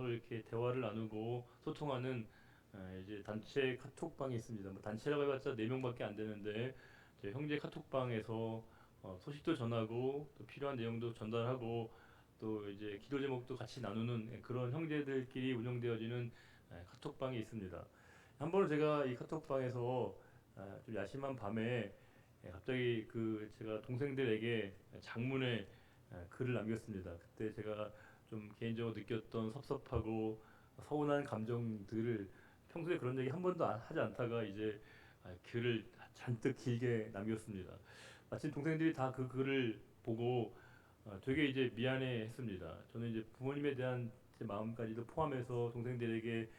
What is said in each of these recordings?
서로 이렇게 대화를 나누고 소통하는 이제 단체 카톡방이 있습니다. 뭐 단체라고 해봤자 4명밖에 안 되는데 이제 형제 카톡방에서 소식도 전하고 또 필요한 내용도 전달하고 또 이제 기도 제목도 같이 나누는 그런 형제들끼리 운영되어지는 카톡방이 있습니다. 한 번은 제가 이 카톡방에서 좀 야심한 밤에 갑자기 그 제가 동생들에게 장문의 글을 남겼습니다. 그때 제가 좀 개인적으로 느꼈던 섭섭하고 서운한 감정들을 평소에 그런 얘기 한 번도 하지 않다가 이제 글을 잔뜩 길게 남겼습니다. 마침 동생들이 다 그 글을 보고 되게 이제 미안해했습니다. 저는 이제 부모님에 대한 제 마음까지도 포함해서 동생들에게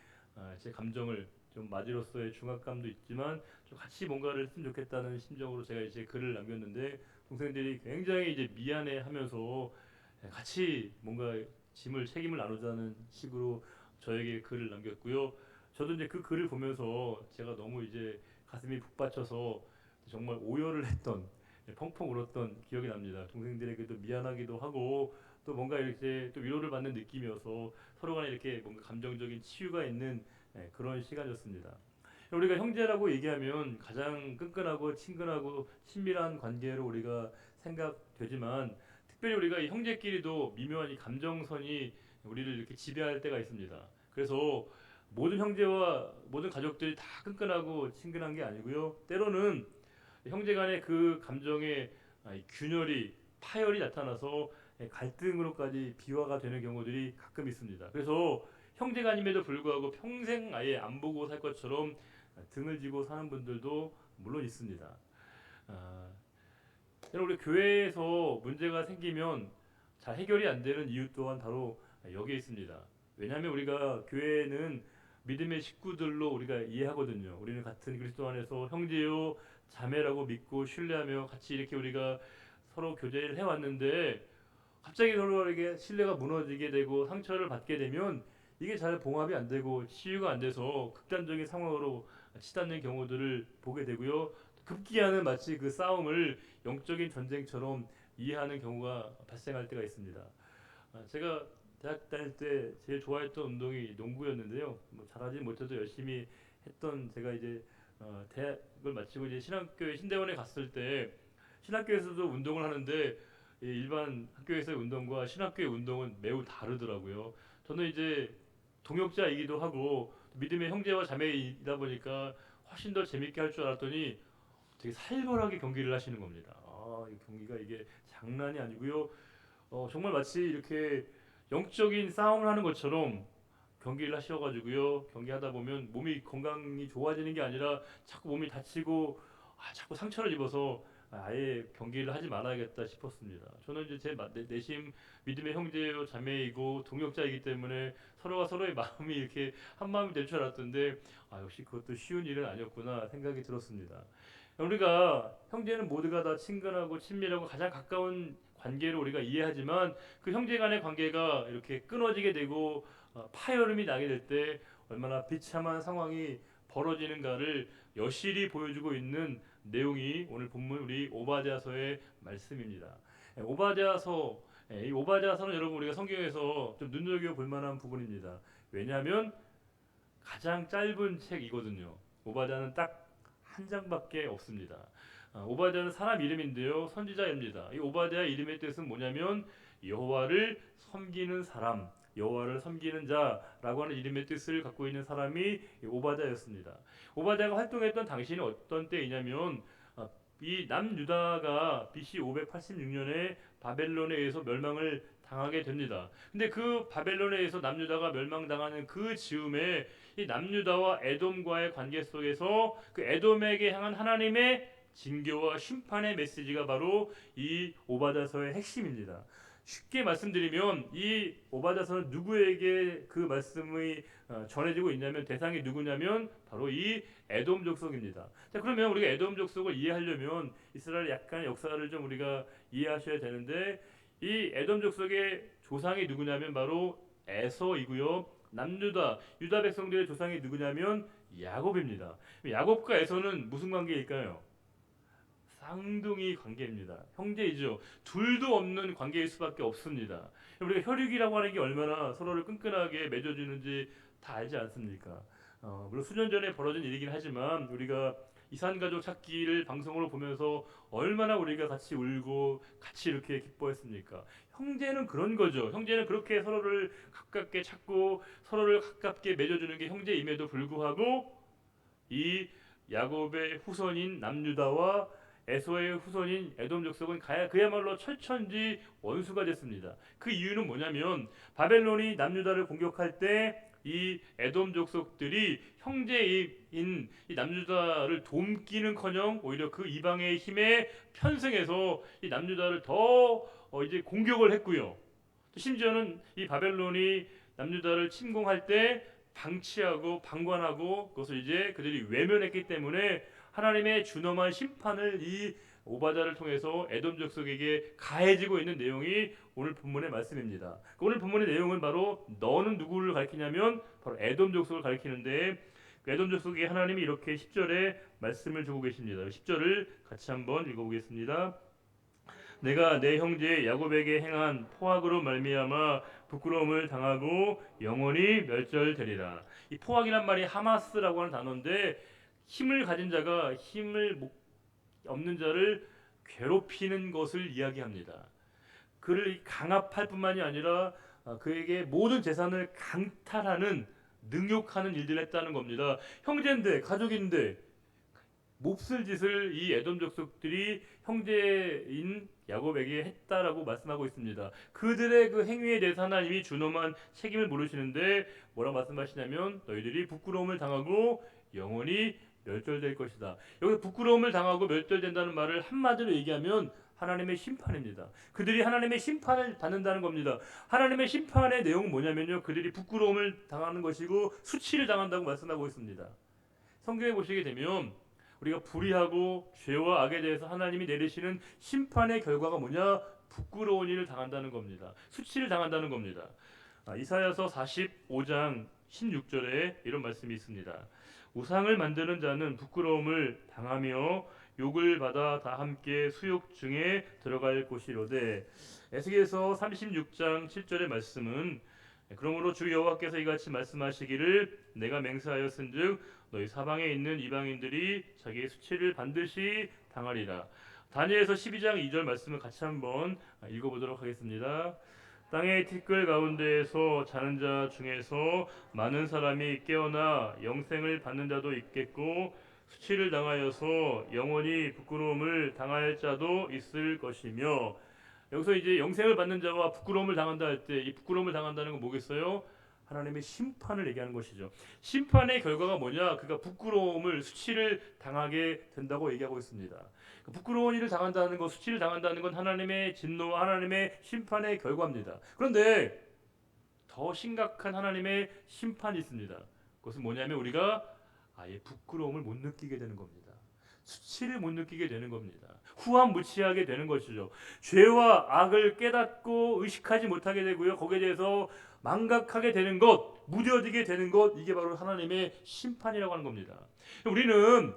제 감정을 좀 맞이로서의 중압감도 있지만 좀 같이 뭔가를 했으면 좋겠다는 심정으로 제가 이제 글을 남겼는데 동생들이 굉장히 이제 미안해하면서 같이 뭔가 짐을 책임을 나누자는 식으로 저에게 글을 남겼고요. 저도 이제 그 글을 보면서 제가 너무 이제 가슴이 북받쳐서 정말 오열을 했던 펑펑 울었던 기억이 납니다. 동생들에게도 미안하기도 하고 또 뭔가 이렇게 또 위로를 받는 느낌이어서 서로 간에 이렇게 뭔가 감정적인 치유가 있는 그런 시간이었습니다. 우리가 형제라고 얘기하면 가장 끈끈하고 친근하고 친밀한 관계로 우리가 생각되지만 특별히 우리가 이 형제끼리도 미묘한 이 감정선이 우리를 이렇게 지배할 때가 있습니다. 그래서 모든 형제와 모든 가족들이 다 끈끈하고 친근한 게 아니고요. 때로는 형제간의 그 감정의 균열이 파열이 나타나서 갈등으로까지 비화가 되는 경우들이 가끔 있습니다. 그래서 형제간임에도 불구하고 평생 아예 안 보고 살 것처럼 등을 지고 사는 분들도 물론 있습니다. 아, 우리 교회에서 문제가 생기면 잘 해결이 안 되는 이유 또한 바로 여기에 있습니다. 왜냐하면 우리가 교회는 믿음의 식구들로 우리가 이해하거든요. 우리는 같은 그리스도 안에서 형제요 자매라고 믿고 신뢰하며 같이 이렇게 우리가 서로 교제를 해왔는데 갑자기 서로에게 신뢰가 무너지게 되고 상처를 받게 되면 이게 잘 봉합이 안 되고 치유가 안 돼서 극단적인 상황으로 치닫는 경우들을 보게 되고요. 급기야는 마치 그 싸움을 영적인 전쟁처럼 이해하는 경우가 발생할 때가 있습니다. 제가 대학 다닐 때 제일 좋아했던 운동이 농구였는데요. 뭐 잘하지 못해도 열심히 했던 제가 이제 대학을 마치고 이제 신학교에 신대원에 갔을 때 신학교에서도 운동을 하는데 일반 학교에서의 운동과 신학교의 운동은 매우 다르더라고요. 저는 이제 동역자이기도 하고 믿음의 형제와 자매이다 보니까 훨씬 더 재밌게 할 줄 알았더니 되게 살벌하게 경기를 하시는 겁니다. 이 경기가 이게 장난이 아니고요. 정말 마치 이렇게 영적인 싸움을 하는 것처럼 경기를 하셔가지고요. 경기하다 보면 몸이 건강이 좋아지는 게 아니라 자꾸 몸이 다치고 자꾸 상처를 입어서 아예 경기를 하지 말아야겠다 싶었습니다. 저는 이제 제 내심 믿음의 형제요 자매이고 동역자이기 때문에 서로가 서로의 마음이 이렇게 한 마음이 될 줄 알았던데 역시 그것도 쉬운 일은 아니었구나 생각이 들었습니다. 우리가 형제는 모두가 다 친근하고 친밀하고 가장 가까운 관계로 우리가 이해하지만 그 형제 간의 관계가 이렇게 끊어지게 되고 파열음이 나게 될 때 얼마나 비참한 상황이 벌어지는가를 여실히 보여주고 있는 내용이 오늘 본문 우리 오바댜서의 말씀입니다. 오바댜서 이 오바댜서는 여러분 우리가 성경에서 좀 눈여겨 볼 만한 부분입니다. 왜냐하면 가장 짧은 책이거든요. 오바댜는 딱 한 장밖에 없습니다. 오바댜는 사람 이름인데요. 선지자입니다. 이 오바댜 이름의 뜻은 뭐냐면 여호와를 섬기는 사람, 여호와를 섬기는 자라고 하는 이름의 뜻을 갖고 있는 사람이 오바댜였습니다. 오바댜가 활동했던 당시는 어떤 때이냐면 이 남유다가 BC 586년에 바벨론에 의해서 멸망을 당하게 됩니다. 근데 그 바벨론에 의해서 남유다가 멸망당하는 그 즈음에 이 남유다와 에돔과의 관계 속에서 그 에돔에게 향한 하나님의 징계와 심판의 메시지가 바로 이 오바댜서의 핵심입니다. 쉽게 말씀드리면 이 오바댜서는 누구에게 그 말씀이 전해지고 있냐면 대상이 누구냐면 바로 이 에돔 족속입니다. 자, 그러면 우리가 에돔 족속을 이해하려면 이스라엘 약간의 역사를 좀 우리가 이해하셔야 되는데 이 에돔 족속의 조상이 누구냐면 바로 에서이고요. 남유다 유다 백성들의 조상이 누구냐면 야곱입니다. 야곱과 에서는 무슨 관계일까요? 쌍둥이 관계입니다. 형제이죠. 둘도 없는 관계일 수밖에 없습니다. 우리가 혈육이라고 하는 게 얼마나 서로를 끈끈하게 맺어주는지 다 알지 않습니까? 물론 수년 전에 벌어진 일이긴 하지만 우리가 이산가족 찾기를 방송으로 보면서 얼마나 우리가 같이 울고 같이 이렇게 기뻐했습니까? 형제는 그런 거죠. 형제는 그렇게 서로를 가깝게 찾고 서로를 가깝게 맺어주는 게 형제임에도 불구하고 이 야곱의 후손인 남유다와 에서의 후손인 에돔 족속은 그야말로 철천지 원수가 됐습니다. 그 이유는 뭐냐면 바벨론이 남유다를 공격할 때 이 에돔 족속들이 형제인 이 남유다를 돕기는커녕 오히려 그 이방의 힘에 편승해서 이 남유다를 더 이제 공격을 했고요. 심지어는 이 바벨론이 남유다를 침공할 때 방치하고 방관하고 그것을 이제 그들이 외면했기 때문에 하나님의 준엄한 심판을 이 오바다를 통해서 에돔 족속에게 가해지고 있는 내용이 오늘 본문의 말씀입니다. 오늘 본문의 내용은 바로 너는 누구를 가리키냐면 바로 에돔 족속을 가리키는데 에돔 족속에 하나님이 이렇게 10절에 말씀을 주고 계십니다. 10절을 같이 한번 읽어보겠습니다. 내가 내 형제 야곱에게 행한 포악으로 말미암아 부끄러움을 당하고 영원히 멸절되리라. 이 포악이란 말이 하마스라고 하는 단어인데 힘을 가진 자가 힘을 없는 자를 괴롭히는 것을 이야기합니다. 그를 강압할 뿐만이 아니라 그에게 모든 재산을 강탈하는 능욕하는 일들을 했다는 겁니다. 형제인데 가족인데 몹쓸 짓을 이 에돔 족속들이 형제인 야곱에게 했다라고 말씀하고 있습니다. 그들의 그 행위에 대해서 하나님이 준엄한 책임을 물으시는데 뭐라고 말씀하시냐면 너희들이 부끄러움을 당하고 영원히 멸절될 것이다. 여기서 부끄러움을 당하고 멸절된다는 말을 한마디로 얘기하면 하나님의 심판입니다. 그들이 하나님의 심판을 받는다는 겁니다. 하나님의 심판의 내용은 뭐냐면요. 그들이 부끄러움을 당하는 것이고 수치를 당한다고 말씀하고 있습니다. 성경에 보시게 되면 우리가 불의하고 죄와 악에 대해서 하나님이 내리시는 심판의 결과가 뭐냐? 부끄러운 일을 당한다는 겁니다. 수치를 당한다는 겁니다. 이사야서 45장 16절에 이런 말씀이 있습니다. 우상을 만드는 자는 부끄러움을 당하며 욕을 받아 다 함께 수욕 중에 들어갈 곳이로되. 에스겔서 36장 7절의 말씀은 그러므로 주 여호와께서 이같이 말씀하시기를 내가 맹세하였은즉 너희 사방에 있는 이방인들이 자기의 수치를 반드시 당하리라. 다니엘서 12장 2절 말씀을 같이 한번 읽어보도록 하겠습니다. 땅의 티끌 가운데에서 자는 자 중에서 많은 사람이 깨어나 영생을 받는 자도 있겠고 수치를 당하여서 영원히 부끄러움을 당할 자도 있을 것이며. 여기서 이제 영생을 받는 자와 부끄러움을 당한다 할 때 이 부끄러움을 당한다는 건 뭐겠어요? 하나님의 심판을 얘기하는 것이죠. 심판의 결과가 뭐냐? 그가 부끄러움을 수치를 당하게 된다고 얘기하고 있습니다. 부끄러운 일을 당한다는 것, 수치를 당한다는 건 하나님의 진노와 하나님의 심판의 결과입니다. 그런데 더 심각한 하나님의 심판이 있습니다. 그것은 뭐냐면 우리가 아예 부끄러움을 못 느끼게 되는 겁니다. 수치를 못 느끼게 되는 겁니다. 후한무치하게 되는 것이죠. 죄와 악을 깨닫고 의식하지 못하게 되고요. 거기에 대해서 망각하게 되는 것, 무뎌지게 되는 것, 이게 바로 하나님의 심판이라고 하는 겁니다. 우리는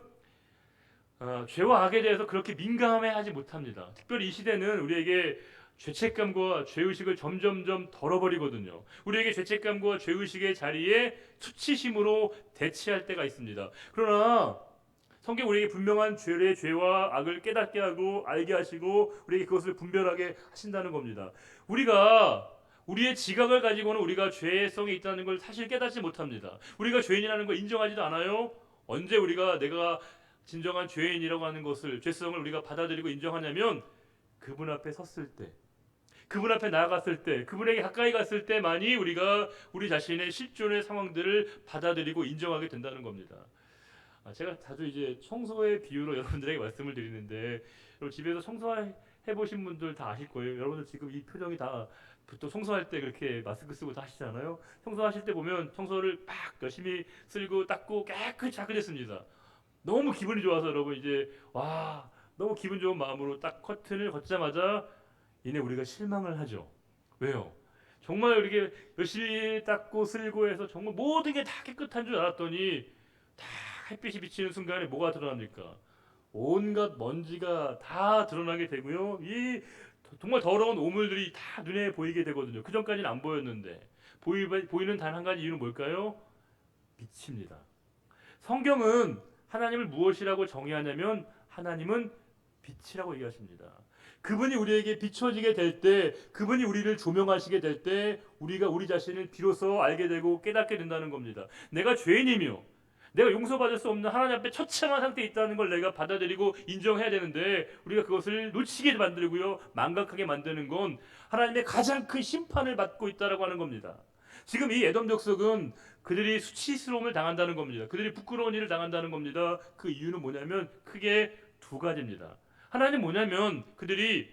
죄와 악에 대해서 그렇게 민감해하지 못합니다. 특별히 이 시대는 우리에게 죄책감과 죄의식을 점점점 덜어버리거든요. 우리에게 죄책감과 죄의식의 자리에 수치심으로 대체할 때가 있습니다. 그러나 성경 우리에게 분명한 죄와 악을 깨닫게 하고 알게 하시고 우리에게 그것을 분별하게 하신다는 겁니다. 우리가 우리의 지각을 가지고는 우리가 죄성이 있다는 걸 사실 깨닫지 못합니다. 우리가 죄인이라는 걸 인정하지도 않아요. 언제 우리가 내가 진정한 죄인이라고 하는 것을, 죄성을 우리가 받아들이고 인정하냐면 그분 앞에 섰을 때, 그분 앞에 나아갔을 때, 그분에게 가까이 갔을 때만이 우리가 우리 자신의 실존의 상황들을 받아들이고 인정하게 된다는 겁니다. 제가 자주 이제 청소의 비유로 여러분들에게 말씀을 드리는데, 여러분 집에서 청소해 보신 분들 다 아실 거예요. 여러분들 지금 이 표정이 다 또 청소할 때 그렇게 마스크 쓰고 다 하시잖아요. 청소하실 때 보면 청소를 막 열심히 쓸고 닦고 깨끗이 자그랬습니다. 너무 기분이 좋아서 여러분 이제 와 너무 기분 좋은 마음으로 딱 커튼을 걷자마자 이내 우리가 실망을 하죠. 왜요? 정말 이렇게 열심히 닦고 쓸고 해서 정말 모든 게 다 깨끗한 줄 알았더니 다 햇빛이 비치는 순간에 뭐가 드러납니까? 온갖 먼지가 다 드러나게 되고요. 이 정말 더러운 오물들이 다 눈에 보이게 되거든요. 그 전까지는 안 보였는데 보이는 단 한 가지 이유는 뭘까요? 빛입니다. 성경은 하나님을 무엇이라고 정의하냐면 하나님은 빛이라고 얘기하십니다. 그분이 우리에게 비춰지게 될 때, 그분이 우리를 조명하시게 될 때 우리가 우리 자신을 비로소 알게 되고 깨닫게 된다는 겁니다. 내가 죄인이며 내가 용서받을 수 없는 하나님 앞에 처참한 상태에 있다는 걸 내가 받아들이고 인정해야 되는데 우리가 그것을 놓치게 만들고요, 망각하게 만드는 건 하나님의 가장 큰 심판을 받고 있다라고 하는 겁니다. 지금 이 에돔 족속은 그들이 수치스러움을 당한다는 겁니다. 그들이 부끄러운 일을 당한다는 겁니다. 그 이유는 뭐냐면 크게 두 가지입니다. 하나는 뭐냐면 그들이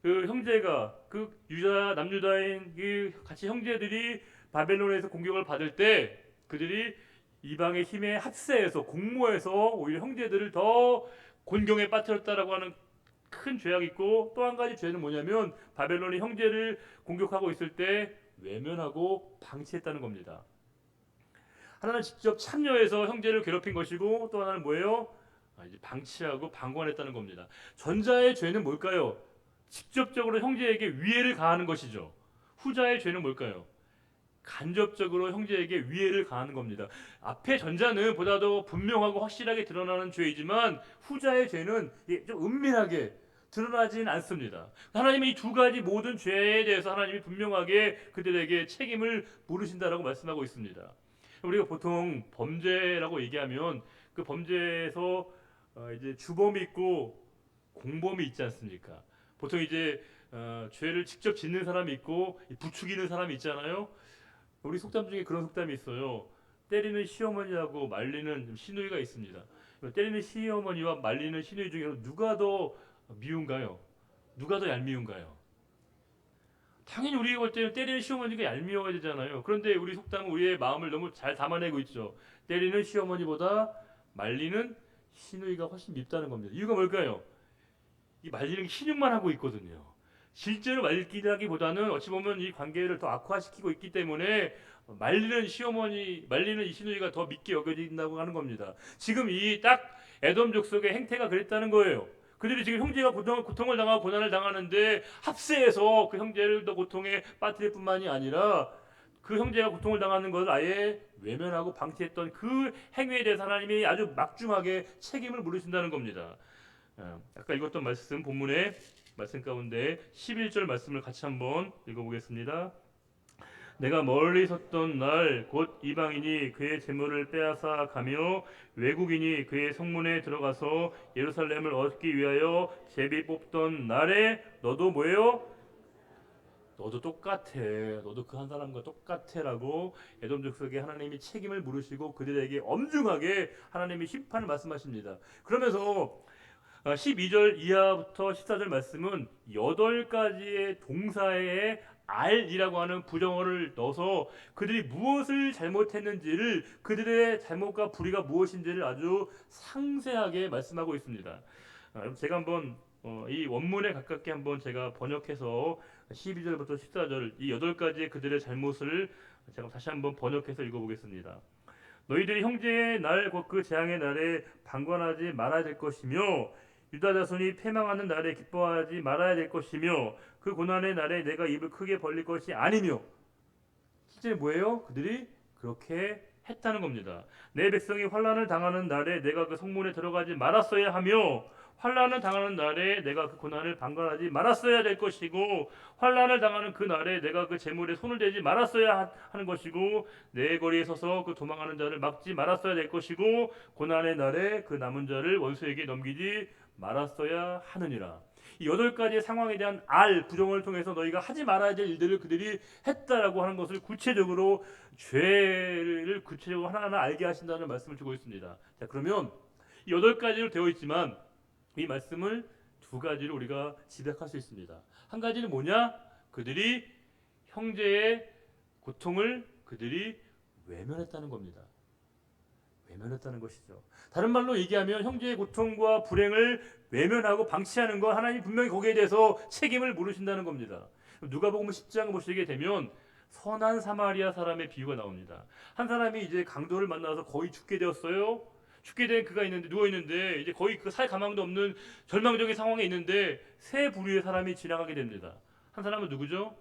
그 형제가 그 유다 남유다인 그 같이 형제들이 바벨론에서 공격을 받을 때 그들이 이방의 힘에 합세해서 공모해서 오히려 형제들을 더 곤경에 빠뜨렸다라고 하는 큰 죄악이 있고, 또 한 가지 죄는 뭐냐면 바벨론이 형제를 공격하고 있을 때 외면하고 방치했다는 겁니다. 하나는 직접 참여해서 형제를 괴롭힌 것이고, 또 하나는 뭐예요? 이제 방치하고 방관했다는 겁니다. 전자의 죄는 뭘까요? 직접적으로 형제에게 위해를 가하는 것이죠. 후자의 죄는 뭘까요? 간접적으로 형제에게 위해를 가하는 겁니다. 앞의 전자는 보다도 분명하고 확실하게 드러나는 죄이지만 후자의 죄는 좀 은밀하게 드러나진 않습니다. 하나님은 이 두 가지 모든 죄에 대해서 하나님이 분명하게 그들에게 책임을 물으신다라고 말씀하고 있습니다. 우리가 보통 범죄라고 얘기하면 그 범죄에서 이제 주범이 있고 공범이 있지 않습니까? 보통 이제 죄를 직접 짓는 사람이 있고 부추기는 사람이 있잖아요. 우리 속담 중에 그런 속담이 있어요. 때리는 시어머니하고 말리는 시누이가 있습니다. 때리는 시어머니와 말리는 시누이 중에 누가 더 미운가요? 누가 더 얄미운가요? 당연히 우리가 볼 때는 때리는 시어머니가 얄미워야 되잖아요. 그런데 우리 속담은 우리의 마음을 너무 잘 담아내고 있죠. 때리는 시어머니보다 말리는 시누이가 훨씬 밉다는 겁니다. 이유가 뭘까요? 이 말리는 게 신용만 하고 있거든요. 실제로 말리기보다는 어찌 보면 이 관계를 더 악화시키고 있기 때문에 말리는 시어머니, 말리는 이 시누이가 더 밉게 여겨진다고 하는 겁니다. 지금 이 딱 에돔 족속의 행태가 그랬다는 거예요. 그들이 지금 형제가 고통을 당하고 고난을 당하는데 합세해서 그 형제를 더 고통에 빠뜨릴 뿐만이 아니라 그 형제가 고통을 당하는 것을 아예 외면하고 방치했던 그 행위에 대해서 하나님이 아주 막중하게 책임을 물으신다는 겁니다. 아까 읽었던 말씀, 본문의 말씀 가운데 11절 말씀을 같이 한번 읽어보겠습니다. 내가 멀리 섰던 날 곧 이방인이 그의 재물을 빼앗아 가며 외국인이 그의 성문에 들어가서 예루살렘을 얻기 위하여 제비 뽑던 날에 너도 뭐예요? 너도 똑같아. 너도 그 한 사람과 똑같아라고 에돔 족속에 하나님이 책임을 물으시고 그들에게 엄중하게 하나님이 심판을 말씀하십니다. 그러면서 12절 이하부터 14절 말씀은 8가지의 동사에 알이라고 하는 부정어를 넣어서 그들이 무엇을 잘못했는지를, 그들의 잘못과 불의가 무엇인지를 아주 상세하게 말씀하고 있습니다. 제가 한번 이 원문에 가깝게 한번 제가 번역해서 12절부터 14절 이 8가지의 그들의 잘못을 제가 다시 한번 번역해서 읽어보겠습니다. 너희들이 형제의 날 곧 그 재앙의 날에 방관하지 말아야 될 것이며 유다 자손이 패망하는 날에 기뻐하지 말아야 될 것이며 그 고난의 날에 내가 입을 크게 벌릴 것이 아니며, 실제 뭐예요? 그들이 그렇게 했다는 겁니다. 내 백성이 환난을 당하는 날에 내가 그 성문에 들어가지 말았어야 하며 환난을 당하는 날에 내가 그 고난을 방관하지 말았어야 될 것이고 환난을 당하는 그 날에 내가 그 재물에 손을 대지 말았어야 하는 것이고 내 거리에 서서 그 도망하는 자를 막지 말았어야 될 것이고 고난의 날에 그 남은 자를 원수에게 넘기지 말았어야 하느니라. 이 8가지의 상황에 대한 부정을 통해서 너희가 하지 말아야 될 일들을 그들이 했다라고 하는 것을 구체적으로, 죄를 구체적으로 하나하나 알게 하신다는 말씀을 주고 있습니다. 자, 그러면 이 8가지로 되어 있지만 이 말씀을 2가지로 우리가 집약할 수 있습니다. 한 가지는 뭐냐? 그들이 형제의 고통을 그들이 외면했다는 겁니다. 외면했다는 것이죠. 다른 말로 얘기하면 형제의 고통과 불행을 외면하고 방치하는 것, 하나님이 분명히 거기에 대해서 책임을 물으신다는 겁니다. 누가복음 10장을 보시게 되면 선한 사마리아 사람의 비유가 나옵니다. 한 사람이 이제 강도를 만나서 거의 죽게 되었어요. 죽게 된 그가 있는데 누워 있는데 이제 거의 그 살 가망도 없는 절망적인 상황에 있는데 세 부류의 사람이 지나가게 됩니다. 한 사람은 누구죠?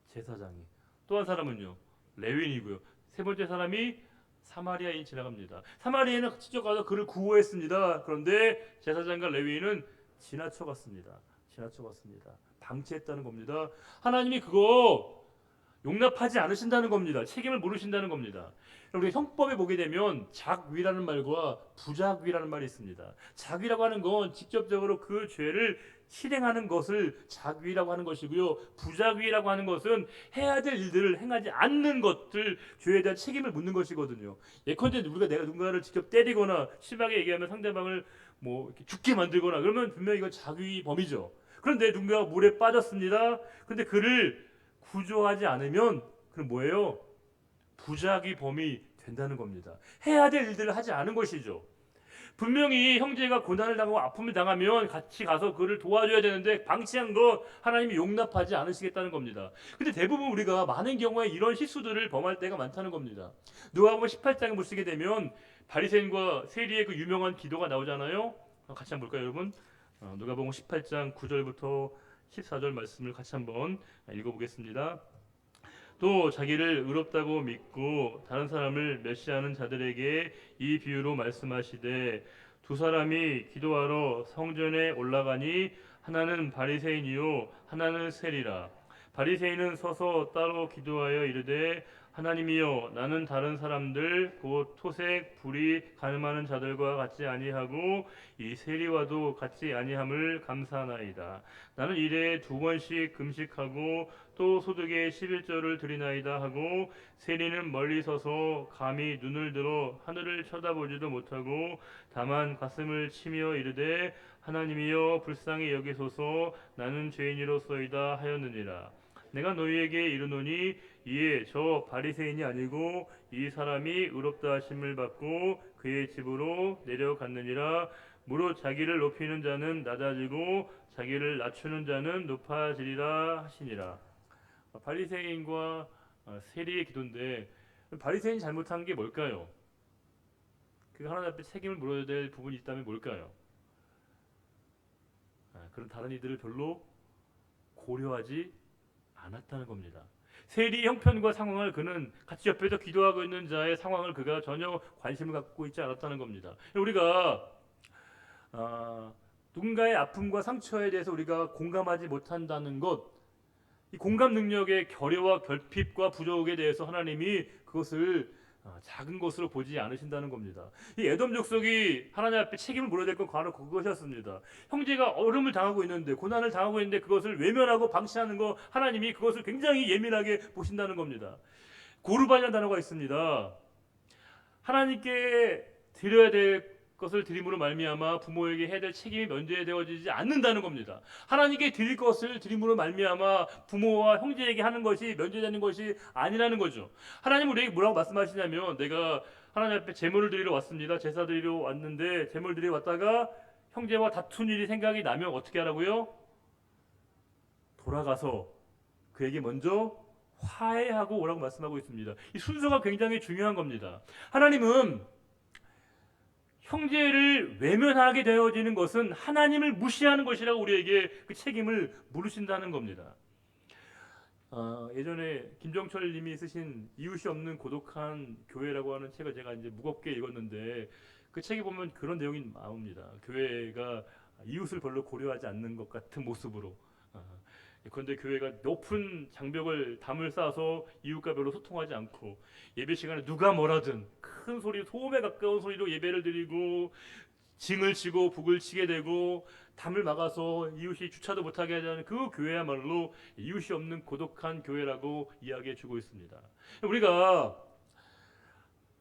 제사장이. 또 한 사람은요, 레위인이고요. 세 번째 사람이 사마리아인이 지나갑니다. 사마리아인은 직접 가서 그를 구호했습니다. 그런데 제사장과 레위인은 지나쳐갔습니다. 지나쳐갔습니다. 방치했다는 겁니다. 하나님이 그거 용납하지 않으신다는 겁니다. 책임을 물으신다는 겁니다. 우리가 형법에 보게 되면 작위라는 말과 부작위라는 말이 있습니다. 작위라고 하는 건 직접적으로 그 죄를 실행하는 것을 작위라고 하는 것이고요. 부작위라고 하는 것은 해야 될 일들을 행하지 않는 것들, 죄에 대한 책임을 묻는 것이거든요. 예컨대 우리가 내가 누군가를 직접 때리거나 심하게 얘기하면 상대방을 뭐 이렇게 죽게 만들거나 그러면 분명히 이건 작위 범이죠. 그런데 누군가가 물에 빠졌습니다. 근데 그를 구조하지 않으면 그럼 뭐예요? 부작위 범이 된다는 겁니다. 해야 될 일들을 하지 않은 것이죠. 분명히 형제가 고난을 당하고 아픔을 당하면 같이 가서 그를 도와줘야 되는데 방치한 것 하나님이 용납하지 않으시겠다는 겁니다. 근데 대부분 우리가 많은 경우에 이런 실수들을 범할 때가 많다는 겁니다. 누가복음 18장에 보시게 되면 바리새인과 세리의 그 유명한 기도가 나오잖아요. 같이 한번 볼까요, 여러분? 누가복음 18장 9절부터 14절 말씀을 같이 한번 읽어보겠습니다. 또 자기를 의롭다고 믿고 다른 사람을 멸시하는 자들에게 이 비유로 말씀하시되 두 사람이 기도하러 성전에 올라가니 하나는 바리새인이요 하나는 세리라. 바리새인은 서서 따로 기도하여 이르되 하나님이여 나는 다른 사람들 곧 토색 불의 가늠하는 자들과 같지 아니하고 이 세리와도 같지 아니함을 감사하나이다. 나는 일에 2번씩 금식하고 또 소득의 11조를 드리나이다 하고 세리는 멀리 서서 감히 눈을 들어 하늘을 쳐다보지도 못하고 다만 가슴을 치며 이르되 하나님이여 불쌍히 여기소서 나는 죄인이로소이다 하였느니라. 내가 너희에게 이르노니 이에 저 바리새인이 아니고 이 사람이 의롭다 하심을 받고 그의 집으로 내려갔느니라. 무릇 자기를 높이는 자는 낮아지고 자기를 낮추는 자는 높아지리라 하시니라. 바리새인과 세리의 기도인데 바리새인이 잘못한 게 뭘까요? 그 하나님 앞에 책임을 물어야 될 부분이 있다면 뭘까요? 그런 다른 이들을 별로 고려하지 않았다는 겁니다. 세리의 형편과 상황을 그는 같이 옆에서 기도하고 있는 자의 상황을 그가 전혀 관심을 갖고 있지 않았다는 겁니다. 우리가 누군가의 아픔과 상처에 대해서 우리가 공감하지 못한다는 것, 이 공감 능력의 결여와 결핍과 부족에 대해서 하나님이 그것을 작은 것으로 보지 않으신다는 겁니다. 이 에돔 족속이 하나님 앞에 책임을 물어야 될 건 바로 그것이었습니다. 형제가 어려움을 당하고 있는데 고난을 당하고 있는데 그것을 외면하고 방치하는 거 하나님이 그것을 굉장히 예민하게 보신다는 겁니다. 고르반이라는 단어가 있습니다. 하나님께 드려야 될 것을 드림으로 말미암아 부모에게 해야 될 책임이 면제되어지지 않는다는 겁니다. 하나님께 드릴 것을 드림으로 말미암아 부모와 형제에게 하는 것이 면제되는 것이 아니라는 거죠. 하나님은 우리에게 뭐라고 말씀하시냐면 내가 하나님 앞에 제물을 드리러 왔습니다. 제사 드리러 왔는데 제물 드리러 왔다가 형제와 다툰 일이 생각이 나면 어떻게 하라고요? 돌아가서 그에게 먼저 화해하고 오라고 말씀하고 있습니다. 이 순서가 굉장히 중요한 겁니다. 하나님은 형제를 외면하게 되어지는 것은 하나님을 무시하는 것이라고 우리에게 그 책임을 물으신다는 겁니다. 예전에 김정철 님이 쓰신 이웃이 없는 고독한 교회라고 하는 책을 제가 이제 무겁게 읽었는데 그 책에 보면 그런 내용이 나옵니다. 교회가 이웃을 별로 고려하지 않는 것 같은 모습으로. 그런데 교회가 높은 장벽을 담을 쌓아서 이웃과 별로 소통하지 않고 예배 시간에 누가 뭐라든 큰 소리, 소음에 가까운 소리로 예배를 드리고 징을 치고 북을 치게 되고 담을 막아서 이웃이 주차도 못하게 하는 그 교회야말로 이웃이 없는 고독한 교회라고 이야기해 주고 있습니다. 우리가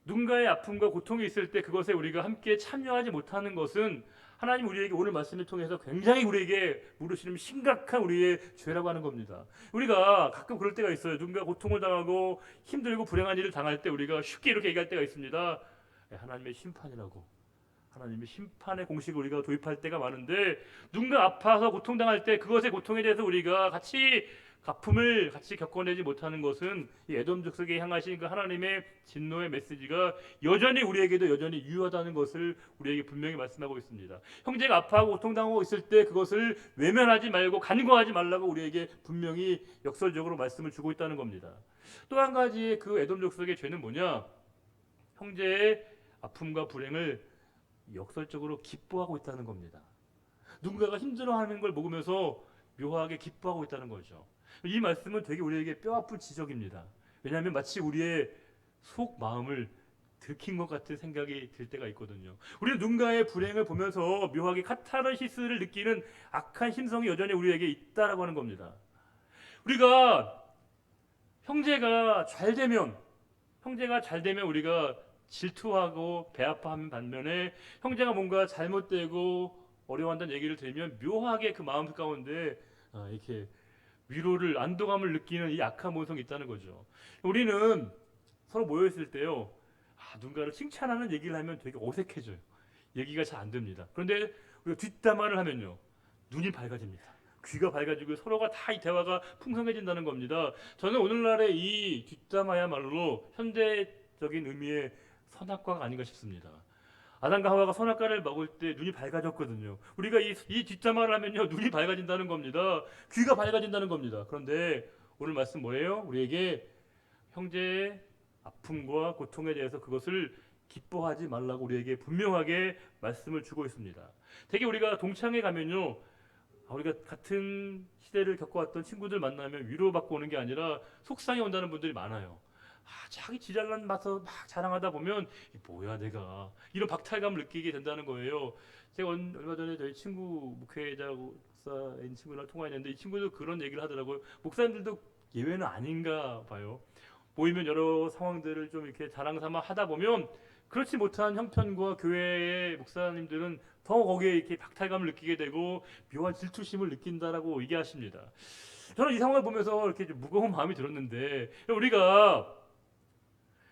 누군가의 아픔과 고통이 있을 때 그것에 우리가 함께 참여하지 못하는 것은 하나님 우리에게 오늘 말씀을 통해서 굉장히 우리에게 물으시는 심각한 우리의 죄라고 하는 겁니다. 우리가 가끔 그럴 때가 있어요. 누군가 고통을 당하고 힘들고 불행한 일을 당할 때 우리가 쉽게 이렇게 얘기할 때가 있습니다. 하나님의 심판이라고. 하나님의 심판의 공식을 우리가 도입할 때가 많은데 누군가 아파서 고통당할 때 그것의 고통에 대해서 우리가 같이 아픔을 같이 겪어내지 못하는 것은 이 에돔 족속에 향하신 그 하나님의 진노의 메시지가 여전히 우리에게도 여전히 유효하다는 것을 우리에게 분명히 말씀하고 있습니다. 형제가 아파하고 고통당하고 있을 때 그것을 외면하지 말고 간과하지 말라고 우리에게 분명히 역설적으로 말씀을 주고 있다는 겁니다. 또 한 가지의 그 에돔 족속의 죄는 뭐냐? 형제의 아픔과 불행을 역설적으로 기뻐하고 있다는 겁니다. 누군가가 힘들어하는 걸 먹으면서 묘하게 기뻐하고 있다는 거죠. 이 말씀은 되게 우리에게 뼈아픈 지적입니다. 왜냐하면 마치 우리의 속 마음을 들킨 것 같은 생각이 들 때가 있거든요. 우리는 누군가의 불행을 보면서 묘하게 카타르시스를 느끼는 악한 심성이 여전히 우리에게 있다라고 하는 겁니다. 우리가 형제가 잘 되면 우리가 질투하고 배 아파하는 반면에 형제가 뭔가 잘못되고 어려워한다는 얘기를 들으면 묘하게 그 마음 가운데 이렇게 위로를 안도감을 느끼는 이 악한 본성이 있다는 거죠. 우리는 서로 모여 있을 때요, 누군가를 칭찬하는 얘기를 하면 되게 어색해져요. 얘기가 잘 안 됩니다. 그런데 우리가 뒷담화를 하면요, 눈이 밝아집니다. 귀가 밝아지고 서로가 다 이 대화가 풍성해진다는 겁니다. 저는 오늘날의 이 뒷담화야말로 현대적인 의미의 선악과가 아닌가 싶습니다. 아담과 하와가 선악과를 먹을 때 눈이 밝아졌거든요. 우리가 이 뒷담화를 하면요, 눈이 밝아진다는 겁니다. 귀가 밝아진다는 겁니다. 그런데 오늘 말씀 뭐예요? 우리에게 형제의 아픔과 고통에 대해서 그것을 기뻐하지 말라고 우리에게 분명하게 말씀을 주고 있습니다. 되게 우리가 동창회 가면요, 우리가 같은 시대를 겪어왔던 친구들 만나면 위로받고 오는 게 아니라 속상해 온다는 분들이 많아요. 자기 지잘난 맛을 막 자랑하다 보면 뭐야 내가 이런 박탈감을 느끼게 된다는 거예요. 제가 얼마 전에 저희 친구 목회자 목사인 친구랑 통화했는데 이 친구도 그런 얘기를 하더라고요. 목사님들도 예외는 아닌가 봐요. 모이면 여러 상황들을 좀 이렇게 자랑삼아 하다 보면 그렇지 못한 형편과 교회의 목사님들은 더 거기에 이렇게 박탈감을 느끼게 되고 묘한 질투심을 느낀다라고 얘기하십니다. 저는 이 상황을 보면서 이렇게 좀 무거운 마음이 들었는데, 우리가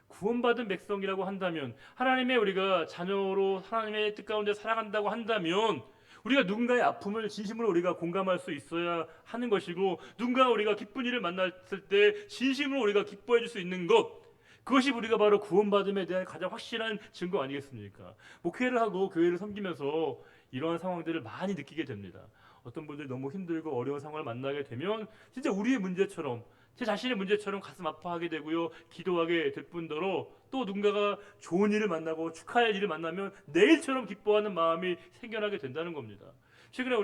구원받은 백성이라고 한다면, 하나님의 우리가 자녀로 하나님의 뜻 가운데 살아간다고 한다면, 우리가 누군가의 아픔을 진심으로 우리가 공감할 수 있어야 하는 것이고, 누군가 우리가 기쁜 일을 만났을 때 진심으로 우리가 기뻐해 줄 수 있는 것, 그것이 우리가 바로 구원받음에 대한 가장 확실한 증거 아니겠습니까? 목회를 하고 교회를 섬기면서 이러한 상황들을 많이 느끼게 됩니다. 어떤 분들이 너무 힘들고 어려운 상황을 만나게 되면 진짜 우리의 문제처럼, 제 자신의 문제처럼 가슴 아파하게 되고요, 기도하게 될 뿐더러 또 누군가가 좋은 일을 만나고 축하할 일을 만나면 내일처럼 기뻐하는 마음이 생겨나게 된다는 겁니다. 최근에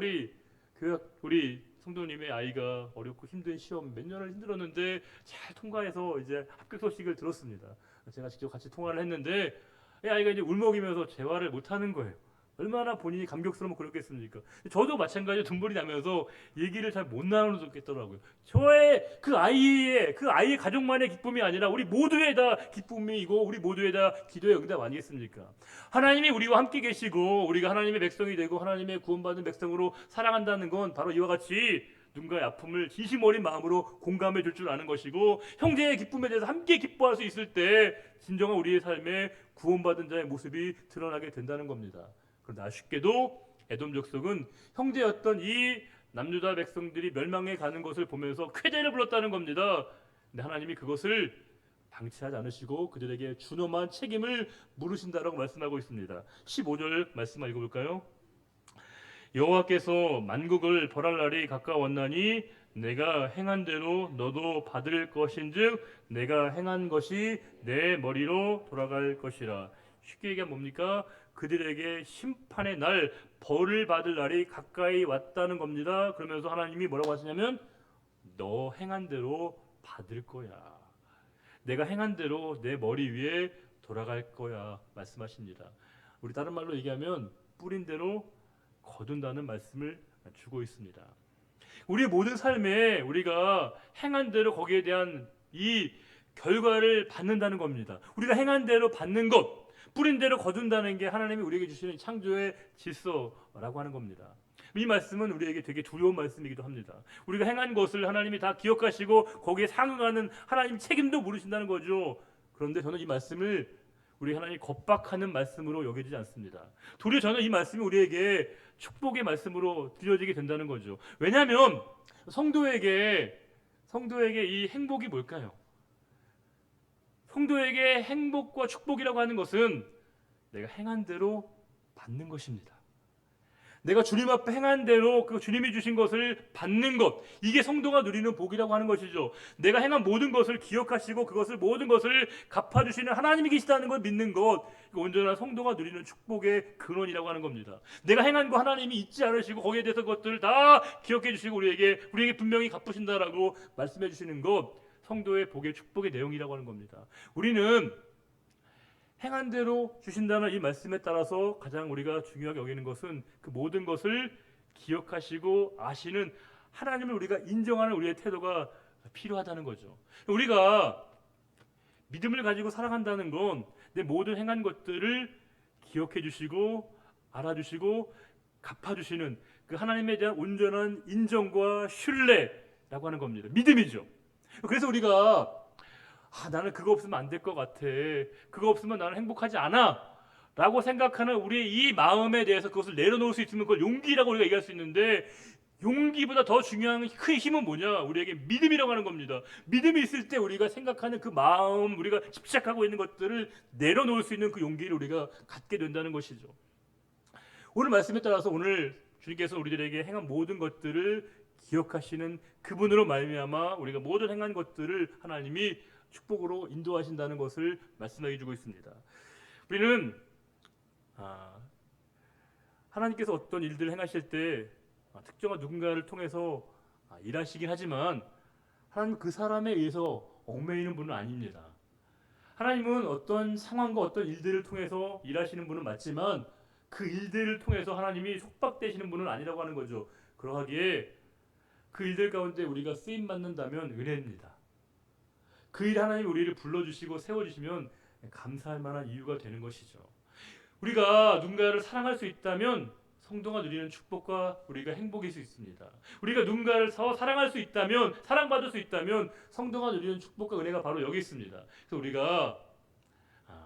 우리 성도님의 아이가 어렵고 힘든 시험 몇 년을 힘들었는데 잘 통과해서 이제 합격 소식을 들었습니다. 제가 직접 같이 통화를 했는데 이 아이가 이제 울먹이면서 재활을 못하는 거예요. 얼마나 본인이 감격스러우면 그렇겠습니까? 저도 마찬가지로 눈물이 나면서 얘기를 잘 못 나누겠더라고요. 저의 그 아이의 가족만의 기쁨이 아니라 우리 모두의 다 기쁨이고 우리 모두의 다 기도의 응답 아니겠습니까? 하나님이 우리와 함께 계시고 우리가 하나님의 백성이 되고 하나님의 구원받은 백성으로 살아간다는 건 바로 이와 같이 누군가의 아픔을 진심 어린 마음으로 공감해 줄 줄 아는 것이고, 형제의 기쁨에 대해서 함께 기뻐할 수 있을 때 진정한 우리의 삶에 구원받은 자의 모습이 드러나게 된다는 겁니다. 그런데 아쉽게도 에돔 족속은 형제였던 이 남유다 백성들이 멸망해 가는 것을 보면서 쾌재를 불렀다는 겁니다. 근데 하나님이 그것을 방치하지 않으시고 그들에게 준엄한 책임을 물으신다라고 말씀하고 있습니다. 15절 말씀 읽어볼까요? 여호와께서 만국을 벌할 날이 가까웠나니 내가 행한 대로 너도 받을 것인즉 내가 행한 것이 내 머리로 돌아갈 것이라. 쉽게 얘기하면 뭡니까? 그들에게 심판의 날, 벌을 받을 날이 가까이 왔다는 겁니다. 그러면서 하나님이 뭐라고 하시냐면 너 행한 대로 받을 거야. 내가 행한 대로 내 머리 위에 돌아갈 거야 말씀하십니다. 우리 다른 말로 얘기하면 뿌린 대로 거둔다는 말씀을 주고 있습니다. 우리의 모든 삶에 우리가 행한 대로 거기에 대한 이 결과를 받는다는 겁니다. 우리가 행한 대로 받는 것, 뿌린 대로 거둔다는 게 하나님이 우리에게 주시는 창조의 질서라고 하는 겁니다. 이 말씀은 우리에게 되게 두려운 말씀이기도 합니다. 우리가 행한 것을 하나님이 다 기억하시고 거기에 상응하는 하나님 책임도 물으신다는 거죠. 그런데 저는 이 말씀을 우리 하나님 겁박하는 말씀으로 여겨지지 않습니다. 도리어 저는 이 말씀이 우리에게 축복의 말씀으로 들려지게 된다는 거죠. 왜냐하면 성도에게 성도에게 이 행복이 뭘까요? 성도에게 행복과 축복이라고 하는 것은 내가 행한 대로 받는 것입니다. 내가 주님 앞에 행한 대로 그 주님이 주신 것을 받는 것, 이게 성도가 누리는 복이라고 하는 것이죠. 내가 행한 모든 것을 기억하시고 그것을 모든 것을 갚아주시는 하나님이 계시다는 걸 믿는 것, 온전한 성도가 누리는 축복의 근원이라고 하는 겁니다. 내가 행한 거 하나님이 잊지 않으시고 거기에 대해서 그것들을 다 기억해 주시고 우리에게 분명히 갚으신다라고 말씀해 주시는 것, 성도의 복의 축복의 내용이라고 하는 겁니다. 우리는 행한 대로 주신다는 이 말씀에 따라서 가장 우리가 중요하게 여기는 것은 그 모든 것을 기억하시고 아시는 하나님을 우리가 인정하는 우리의 태도가 필요하다는 거죠. 우리가 믿음을 가지고 살아간다는 건 내 모든 행한 것들을 기억해 주시고 알아주시고 갚아주시는 그 하나님에 대한 온전한 인정과 신뢰라고 하는 겁니다. 믿음이죠. 그래서 우리가 나는 그거 없으면 안 될 것 같아. 그거 없으면 나는 행복하지 않아. 라고 생각하는 우리의 이 마음에 대해서 그것을 내려놓을 수 있으면 그걸 용기라고 우리가 얘기할 수 있는데, 용기보다 더 중요한 큰 힘은 뭐냐? 우리에게 믿음이라고 하는 겁니다. 믿음이 있을 때 우리가 생각하는 그 마음, 우리가 집착하고 있는 것들을 내려놓을 수 있는 그 용기를 우리가 갖게 된다는 것이죠. 오늘 말씀에 따라서 오늘 주님께서 우리들에게 행한 모든 것들을 기억하시는 그분으로 말미암아 우리가 모든 행한 것들을 하나님이 축복으로 인도하신다는 것을 말씀해 주고 있습니다. 우리는 하나님께서 어떤 일들을 행하실 때 특정한 누군가를 통해서 일하시긴 하지만 하나님은 그 사람에 의해서 얽매이는 분은 아닙니다. 하나님은 어떤 상황과 어떤 일들을 통해서 일하시는 분은 맞지만 그 일들을 통해서 하나님이 속박되시는 분은 아니라고 하는 거죠. 그러하기에 그 일들 가운데 우리가 쓰임 받는다면 은혜입니다. 그 일 하나님이 우리를 불러주시고 세워주시면 감사할 만한 이유가 되는 것이죠. 우리가 누군가를 사랑할 수 있다면 성도가 누리는 축복과 우리가 행복일 수 있습니다. 우리가 누군가를 사랑할 수 있다면, 사랑받을 수 있다면 성도가 누리는 축복과 은혜가 바로 여기 있습니다. 그래서 우리가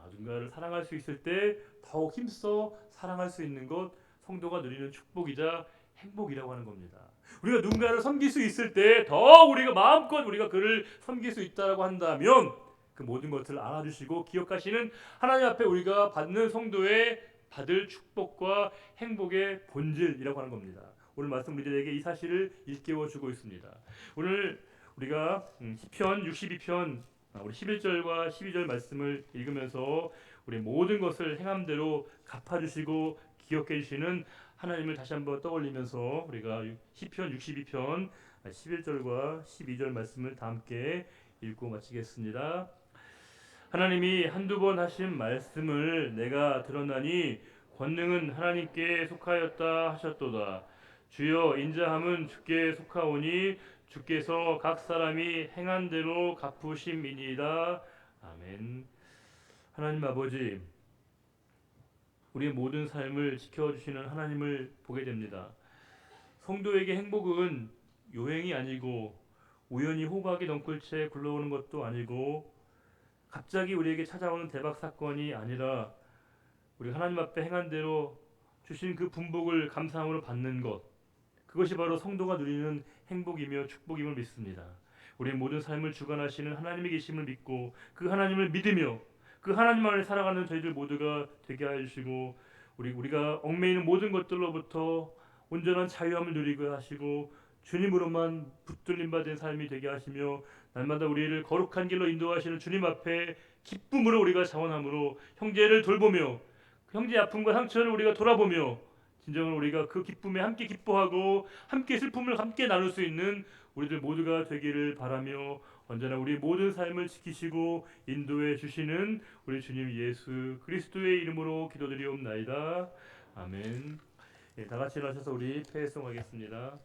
누군가를 사랑할 수 있을 때 더욱 힘써 사랑할 수 있는 것, 성도가 누리는 축복이자 행복이라고 하는 겁니다. 우리가 누군가를 섬길 수 있을 때 더 우리가 마음껏 우리가 그를 섬길 수 있다라고 한다면 그 모든 것을 알아주시고 기억하시는 하나님 앞에 우리가 받는 성도의 받을 축복과 행복의 본질이라고 하는 겁니다. 오늘 말씀 우리들에게 이 사실을 일깨워주고 있습니다. 오늘 우리가 시편 62편 우리 11절과 12절 말씀을 읽으면서 우리 모든 것을 행함대로 갚아주시고 기억해 주시는 하나님을 다시 한번 떠올리면서 우리가 시편 62편 11절과 12절 말씀을 다 함께 읽고 마치겠습니다. 하나님이 한두 번 하신 말씀을 내가 들었나니 권능은 하나님께 속하였다 하셨도다. 주여 인자함은 주께 속하오니 주께서 각 사람이 행한 대로 갚으심이니이다. 아멘. 하나님 아버지, 우리의 모든 삶을 지켜주시는 하나님을 보게 됩니다. 성도에게 행복은 요행이 아니고 우연히 호각이 덩굴 채 굴러오는 것도 아니고 갑자기 우리에게 찾아오는 대박 사건이 아니라 우리 하나님 앞에 행한 대로 주신 그 분복을 감사함으로 받는 것, 그것이 바로 성도가 누리는 행복이며 축복임을 믿습니다. 우리의 모든 삶을 주관하시는 하나님이 계심을 믿고 그 하나님을 믿으며 그 하나님 안에 살아가는 저희들 모두가 되게 하여 주시고 우리가 얽매이는 모든 것들로부터 온전한 자유함을 누리게 하시고 주님으로만 붙들림 받은 삶이 되게 하시며 날마다 우리를 거룩한 길로 인도하시는 주님 앞에 기쁨으로 우리가 자원함으로 형제를 돌보며 형제의 아픔과 상처를 우리가 돌아보며 진정으로 우리가 그 기쁨에 함께 기뻐하고 함께 슬픔을 함께 나눌 수 있는 우리들 모두가 되기를 바라며 언제나 우리 모든 삶을 지키시고 인도해 주시는 우리 주님 예수 그리스도의 이름으로 기도드리옵나이다. 아멘. 다 같이 일어나셔서 우리 패송하겠습니다.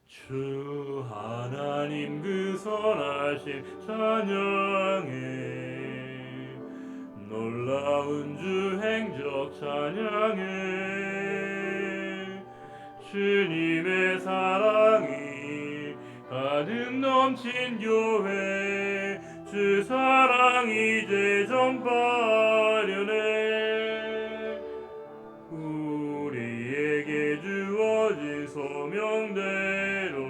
주 하나님 그 선하신 찬양해 놀라운 주 행적 찬양해 주님의 사랑이 가득 넘친 교회 주 사랑 이제 전파하려네. 우리에게 주어진 소명대로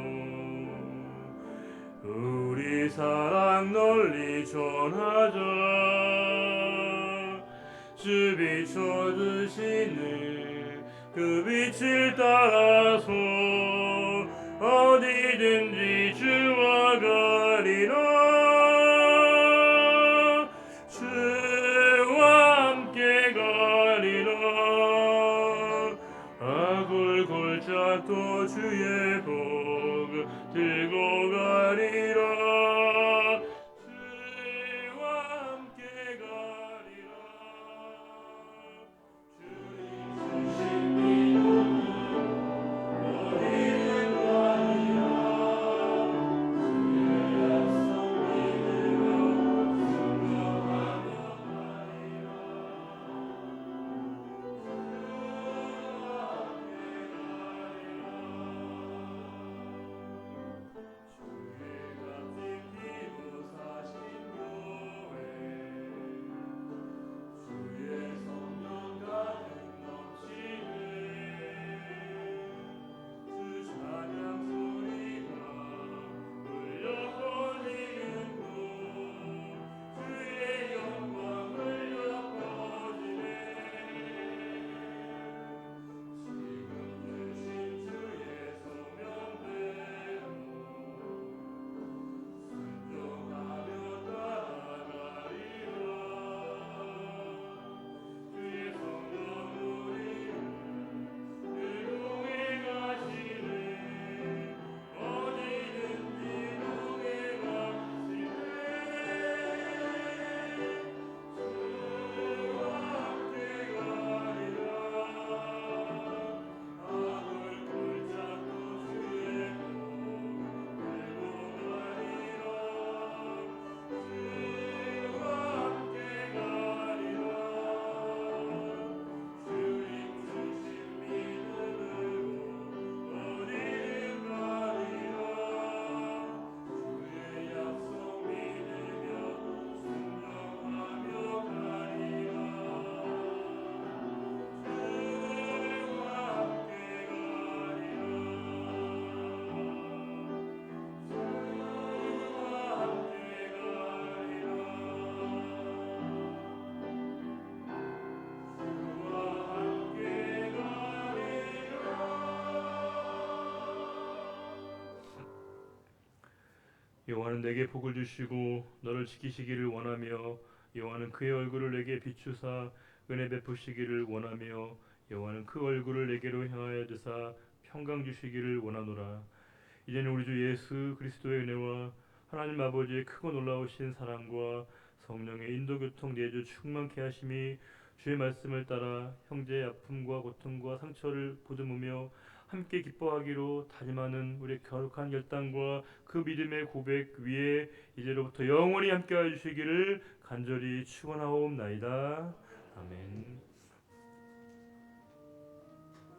우리 사랑 널리 전하자. 주 비춰주시는 그 빛을 따라서 어디든지 주와 가리라. 주와 함께 가리라. 아굴 골짜기도 주의 복 들고 가리라. 주와 함께 가리라. 주님 주신 믿음은 어디든 가리라. 주의 약속 믿으며 순종하며 가리라. 여호와는 내게 복을 주시고 너를 지키시기를 원하며 여호와는 그의 얼굴을 내게 비추사 은혜 베푸시기를 원하며 여호와는 그 얼굴을 내게로 향하여 드사 평강 주시기를 원하노라. 이제는 우리 주 예수 그리스도의 은혜와 하나님 아버지의 크고 놀라우신 사랑과 성령의 인도교통 내주 충만케 하심이 주의 말씀을 따라 형제의 아픔과 고통과 상처를 보듬으며 함께 기뻐하기로 다짐하는 우리의 거룩한 결단과 그 믿음의 고백 위에 이제로부터 영원히 함께하여 주시기를 간절히 축원하옵나이다. 아멘.